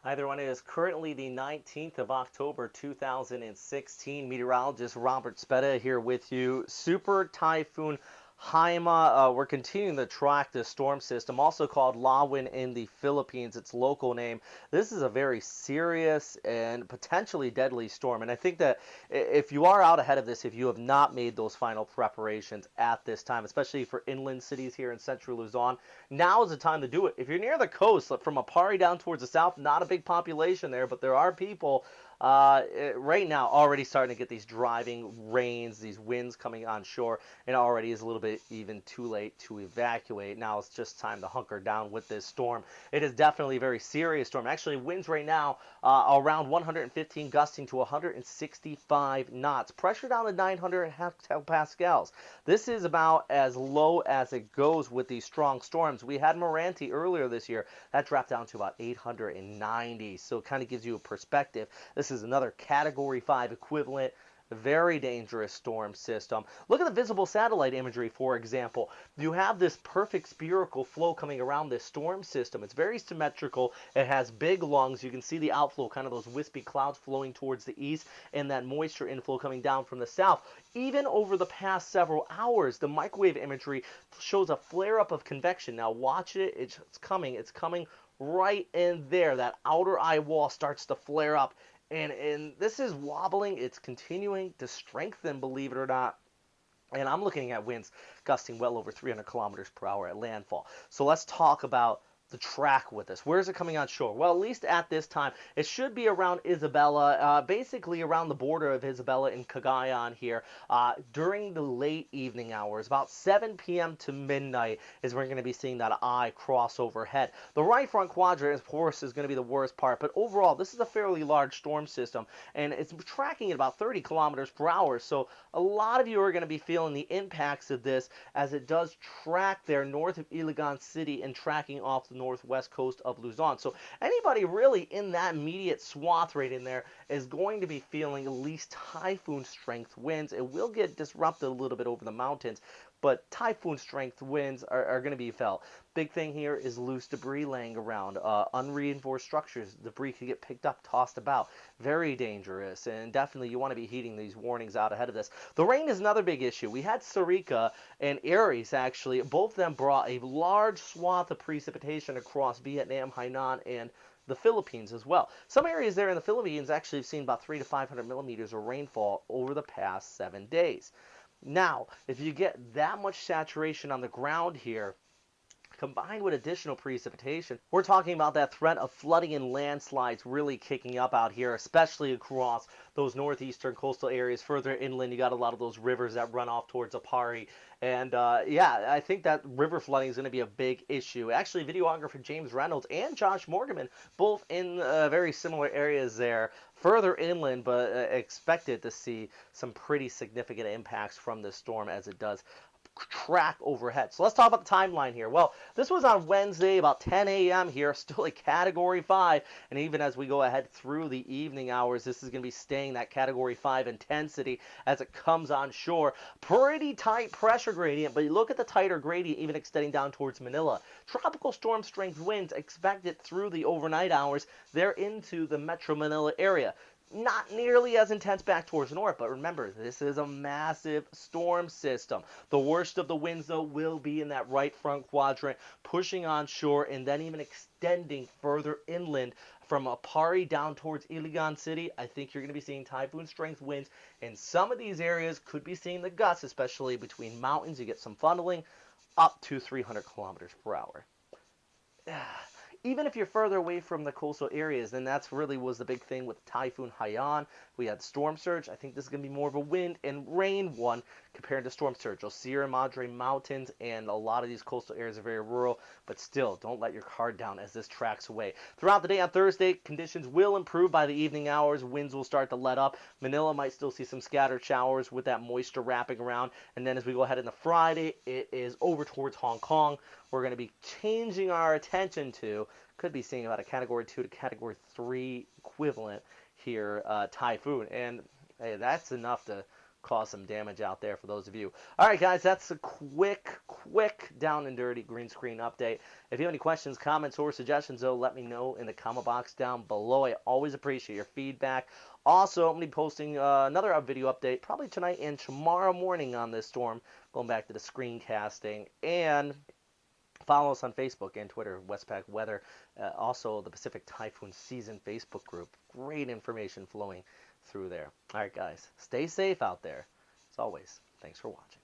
Hi everyone, it is currently the 19th of October 2016. Meteorologist Robert Speta here with you. Super Typhoon Haima, we're continuing to track this storm system, also called Lawin in the Philippines, its local name. This is a very serious and potentially deadly storm, and I think that if you are out ahead of this, if you have not made those final preparations at this time, especially for inland cities here in central Luzon, now is the time to do it. If you're near the coast, like from Apari down towards the south, not a big population there, but there are people right now already starting to get these driving rains, these winds coming on shore, and already is a little bit even too late to evacuate. Now it's just time to hunker down with this storm. It is definitely a very serious storm. Actually, winds right now around 115, gusting to 165 knots. Pressure down to 900 hectopascals. This is about as low as it goes with these strong storms. We had Moranti earlier this year. That dropped down to about 890. So it kind of gives you a perspective. This is another Category 5 equivalent, very dangerous storm system. Look at the visible satellite imagery, for example. You have this perfect spherical flow coming around this storm system. It's very symmetrical. It has big lungs. You can see the outflow, kind of those wispy clouds flowing towards the east, and that moisture inflow coming down from the south. Even over the past several hours, the microwave imagery shows a flare up of convection. Now watch it. It's coming. It's coming right in there. That outer eye wall starts to flare up, and this is wobbling. It's continuing to strengthen, believe it or not. And I'm looking at winds gusting well over 300 kilometers per hour at landfall. So let's talk about the track with this. Where is it coming on shore? Well, at least at this time, it should be around Isabela, basically around the border of Isabela and Cagayan here. During the late evening hours, about 7 p.m. to midnight, is where we're going to be seeing that eye cross overhead. The right front quadrant, of course, is going to be the worst part, but overall, this is a fairly large storm system, and it's tracking at about 30 kilometers per hour. So a lot of you are going to be feeling the impacts of this as it does track there north of Iligan City and tracking off the northwest coast of Luzon. So anybody really in that immediate swath right in there is going to be feeling at least typhoon strength winds. It will get disrupted a little bit over the mountains, but typhoon strength winds are going to be felt. Big thing here is loose debris laying around, unreinforced structures. Debris could get picked up, tossed about. Very dangerous, and definitely you want to be heeding these warnings out ahead of this. The rain is another big issue. We had Sarika and Aries, actually. Both of them brought a large swath of precipitation across Vietnam, Hainan, and the Philippines as well. Some areas there in the Philippines actually have seen about 300 to 500 millimeters of rainfall over the past 7 days. Now, if you get that much saturation on the ground here, combined with additional precipitation, we're talking about that threat of flooding and landslides really kicking up out here, especially across those northeastern coastal areas. Further inland, you got a lot of those rivers that run off towards Apari. And yeah, I think that river flooding is going to be a big issue. Actually, videographer James Reynolds and Josh Morganman, both in very similar areas there, further inland, but expected to see some pretty significant impacts from this storm as it does track overhead. So let's talk about the timeline here. Well, this was on Wednesday about 10 a.m. here, still a Category 5, and even as we go ahead through the evening hours, this is going to be staying that Category 5 intensity as it comes on shore. Pretty tight pressure gradient, but you look at the tighter gradient even extending down towards Manila. Tropical storm strength winds expected through the overnight hours. They're into the Metro Manila area. Not nearly as intense back towards the north, but remember, this is a massive storm system. The worst of the winds, though, will be in that right front quadrant, pushing on shore and then even extending further inland from Apari down towards Iligan City. I think you're going to be seeing typhoon strength winds, and some of these areas could be seeing the gusts, especially between mountains. You get some funneling up to 300 kilometers per hour. Even if you're further away from the coastal areas, then that's really was the big thing with Typhoon Haiyan. We had storm surge. I think this is going to be more of a wind and rain one compared to storm surge. You'll Sierra Madre Mountains and a lot of these coastal areas are very rural, but still, don't let your guard down as this tracks away. Throughout the day on Thursday, conditions will improve by the evening hours. Winds will start to let up. Manila might still see some scattered showers with that moisture wrapping around. And then as we go ahead into Friday, it is over towards Hong Kong. We're going to be changing our attention to, could be seeing about a Category 2 to Category 3 equivalent here, typhoon. And hey, that's enough to cause some damage out there for those of you. All right, guys, that's a quick down and dirty green screen update. If you have any questions, comments, or suggestions, though, let me know in the comment box down below. I always appreciate your feedback. Also, I'm going to be posting another video update probably tonight and tomorrow morning on this storm, going back to the screencasting. And follow us on Facebook and Twitter, Westpac Weather. Also, the Pacific Typhoon Season Facebook group. Great information flowing through there. All right, guys, stay safe out there. As always, thanks for watching.